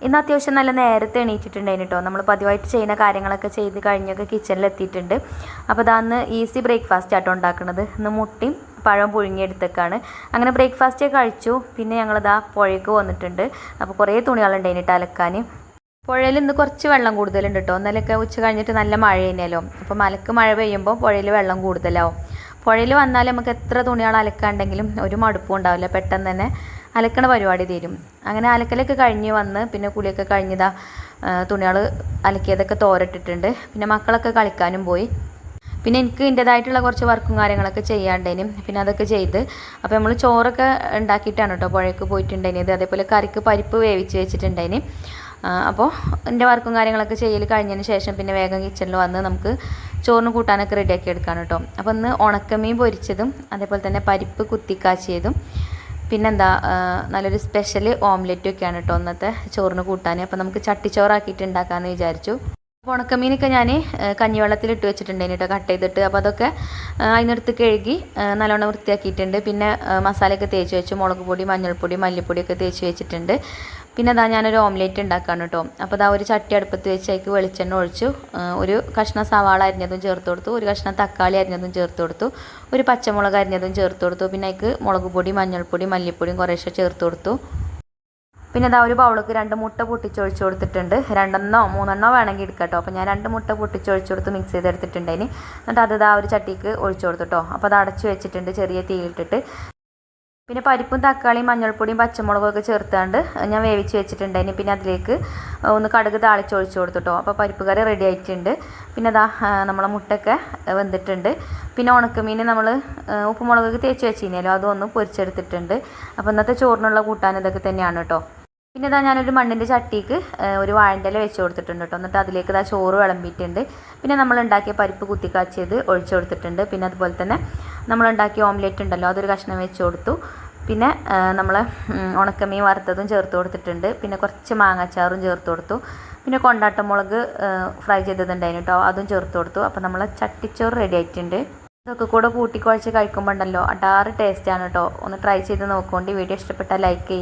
ഇന്ന് അത്യാവശ്യം നല്ല നേരത്തെ എണീറ്റിട്ടുണ്ടായിരുന്നു കേട്ടോ. നമ്മൾ പതിവായിട്ട് ചെയ്യുന്ന കാര്യങ്ങളൊക്കെ ചെയ്ത് കഴിഞ്ഞൊക്കെ കിച്ചണിലെത്തിയിട്ടുണ്ട്. അപ്പോൾ അതാന്ന് ഈസി ബ്രേക്ക്ഫാസ്റ്റ് ആട്ടോ ഉണ്ടാക്കുന്നത്. ഇന്ന് മുട്ടയും പഴം പുഴുങ്ങിയെടുത്തേക്കാണ്. അങ്ങനെ ബ്രേക്ക്ഫാസ്റ്റേ കഴിച്ചു. പിന്നെ ഞങ്ങളിതാ പുഴയ്ക്ക് വന്നിട്ടുണ്ട്. അപ്പോൾ കുറേ തുണികളുണ്ടായിരുന്നു അലക്കാൻ. പുഴയിൽ ഇന്ന് കുറച്ച് വെള്ളം കൂടുതലുണ്ട് കേട്ടോ. ഇന്നലെയൊക്കെ ഉച്ച കഴിഞ്ഞിട്ട് നല്ല മഴ തന്നെയല്ലോ. അപ്പോൾ മലക്ക് മഴ പെയ്യുമ്പോൾ പുഴയിൽ വെള്ളം കൂടുതലാവും. പുഴയിൽ വന്നാൽ നമുക്ക് എത്ര തുണികൾ അലക്കാണ്ടെങ്കിലും ഒരു മടുപ്പും ഉണ്ടാവില്ല. പെട്ടെന്ന് തന്നെ അലക്കണ പരിപാടി തീരും. അങ്ങനെ അലക്കലൊക്കെ കഴിഞ്ഞ് വന്ന് പിന്നെ കുളിയൊക്കെ കഴിഞ്ഞതാ തുണികൾ അലക്കിയതൊക്കെ തോരട്ടിട്ടുണ്ട്. പിന്നെ മക്കളൊക്കെ കളിക്കാനും പോയി. പിന്നെ എനിക്ക് എൻ്റേതായിട്ടുള്ള കുറച്ച് വർക്കും കാര്യങ്ങളൊക്കെ ചെയ്യാണ്ടേനും. പിന്നെ അതൊക്കെ ചെയ്ത് അപ്പോൾ നമ്മൾ ചോറൊക്കെ ഉണ്ടാക്കിയിട്ടാണ് കേട്ടോ പുഴയ്ക്ക് പോയിട്ടുണ്ടായിരുന്നത്. അതേപോലെ കറിക്ക് പരിപ്പ് വേവിച്ച് വെച്ചിട്ടുണ്ടായിന്. അപ്പോൾ എൻ്റെ വർക്കും കാര്യങ്ങളൊക്കെ ചെയ്യൽ കഴിഞ്ഞതിന് ശേഷം പിന്നെ വേഗം കിച്ചണിൽ വന്ന് നമുക്ക് ചോറിന് കൂട്ടാനൊക്കെ റെഡിയാക്കി എടുക്കാൻ കേട്ടോ. അപ്പോൾ ഇന്ന് ഉണക്കമീൻ പൊരിച്ചതും അതേപോലെ തന്നെ പരിപ്പ് കുത്തിക്കാച്ചിയതും പിന്നെന്താ നല്ലൊരു സ്പെഷ്യൽ ഓംലെറ്റും ഒക്കെയാണ് കേട്ടോ ഇന്നത്തെ ചോറിന് കൂട്ടാൻ. അപ്പോൾ നമുക്ക് ചട്ടിച്ചോറാക്കിയിട്ട് ഉണ്ടാക്കാമെന്ന് വിചാരിച്ചു. അപ്പോൾ ഉണക്കമീനൊക്കെ ഞാൻ കഞ്ഞിവെള്ളത്തിലിട്ട് വെച്ചിട്ടുണ്ടായിരുന്നു കേട്ടോ, കട്ട് ചെയ്തിട്ട്. അപ്പോൾ അതൊക്കെ അതിനടുത്ത് കഴുകി നല്ലോണം വൃത്തിയാക്കിയിട്ടുണ്ട്. പിന്നെ മസാലയൊക്കെ തേച്ച് വെച്ചു. മുളക് പൊടി, മഞ്ഞൾപ്പൊടി, മല്ലിപ്പൊടിയൊക്കെ തേച്ച് വെച്ചിട്ടുണ്ട്. പിന്നെ അതാ ഞാനൊരു ഓംലേറ്റ് ഉണ്ടാക്കാണ് കേട്ടോ. അപ്പോൾ അതാ ഒരു ചട്ടി അടുപ്പത്ത് വെച്ച് അതിലേക്ക് വെളിച്ചെണ്ണ ഒഴിച്ചു. ഒരു കഷ്ണം സവാള അരിഞ്ഞതും ചേർത്ത് കൊടുത്തു. ഒരു കഷ്ണം തക്കാളി അരിഞ്ഞതും ചേർത്ത് കൊടുത്തു. ഒരു പച്ചമുളക് അരിഞ്ഞതും ചേർത്ത് കൊടുത്തു. പിന്നെ അതിലേക്ക് മുളക് പൊടി, മഞ്ഞൾപ്പൊടി, മല്ലിപ്പൊടിയും കുറേശ്ശെ ചേർത്ത് കൊടുത്തു. പിന്നെ അതാ ഒരു ബൗൾക്ക് 2 മുട്ട പൊട്ടിച്ചൊഴിച്ച് കൊടുത്തിട്ടുണ്ട്. 2 3 വേണമെങ്കിൽ എടുക്കാം കേട്ടോ. അപ്പോൾ ഞാൻ 2 മുട്ട പൊട്ടിച്ചൊഴിച്ച് കൊടുത്ത് മിക്സ് ചെയ്തെടുത്തിട്ടുണ്ടായിന്. എന്നിട്ട് അത് ഒരു ചട്ടിക്ക് ഒഴിച്ചു കൊടുത്തു കേട്ടോ. അപ്പോൾ അത് അടച്ചു വെച്ചിട്ടുണ്ട് ചെറിയ തീയിലിട്ടിട്ട്. പിന്നെ പരിപ്പും തക്കാളിയും മഞ്ഞൾപ്പൊടിയും പച്ചമുളകും ഒക്കെ ചേർത്താണ്ട് ഞാൻ വേവിച്ച് വെച്ചിട്ടുണ്ടായിന്. പിന്നെ അതിലേക്ക് ഒന്ന് കടുക് താളിച്ചൊഴിച്ച് കൊടുത്തു കേട്ടോ. അപ്പോൾ പരിപ്പ് കറി റെഡി ആയിട്ടുണ്ട്. പിന്നെ അതാ നമ്മളെ മുട്ടയൊക്കെ വെന്തിട്ടുണ്ട്. പിന്നെ ഉണക്കമീൻ നമ്മൾ ഉപ്പുമുളകൊക്കെ തേച്ച് വെച്ചിരുന്നല്ലോ, അതൊന്ന് പൊരിച്ചെടുത്തിട്ടുണ്ട്. അപ്പോൾ ഇന്നത്തെ ചോറിനുള്ള കൂട്ടാൻ ഇതൊക്കെ തന്നെയാണ് കേട്ടോ. പിന്നെ ഇതാ ഞാനൊരു മണ്ണിൻ്റെ ചട്ടിക്ക് ഒരു വാഴൻ്റെ ഇല വെച്ച് കൊടുത്തിട്ടുണ്ട് കേട്ടോ. എന്നിട്ട് അതിലേക്ക് ഇതാ ചോറ് വിളമ്പിയിട്ടുണ്ട്. പിന്നെ നമ്മൾ ഉണ്ടാക്കിയ പരിപ്പ് കുത്തിക്കാച്ചിയത് ഒഴിച്ചു കൊടുത്തിട്ടുണ്ട്. പിന്നെ അതുപോലെ തന്നെ നമ്മളുണ്ടാക്കിയ ഓംലെറ്റ് ഉണ്ടല്ലോ, അതൊരു കഷ്ണം വെച്ച് കൊടുത്തു. പിന്നെ നമ്മൾ ഉണക്കമീൻ വറുത്തതും ചേർത്ത് കൊടുത്തിട്ടുണ്ട്. പിന്നെ കുറച്ച് മാങ്ങാച്ചാറും ചേർത്ത് കൊടുത്തു. പിന്നെ കൊണ്ടാട്ടമുളക് ഫ്രൈ ചെയ്തതുണ്ടായിരുന്നു കേട്ടോ, അതും ചേർത്ത് കൊടുത്തു. അപ്പോൾ നമ്മളെ ചട്ടിച്ചോറ് റെഡി ആയിട്ടുണ്ട്. ഇതൊക്കെ കൂടെ കൂട്ടിക്കുഴച്ച് കഴിക്കുമ്പോൾ ഉണ്ടല്ലോ അടാറ് ടേസ്റ്റാണ് കേട്ടോ. ഒന്ന് ട്രൈ ചെയ്ത് നോക്കുകൊണ്ട് വീഡിയോ ഇഷ്ടപ്പെട്ടാൽ ലൈക്ക് ചെയ്യുക.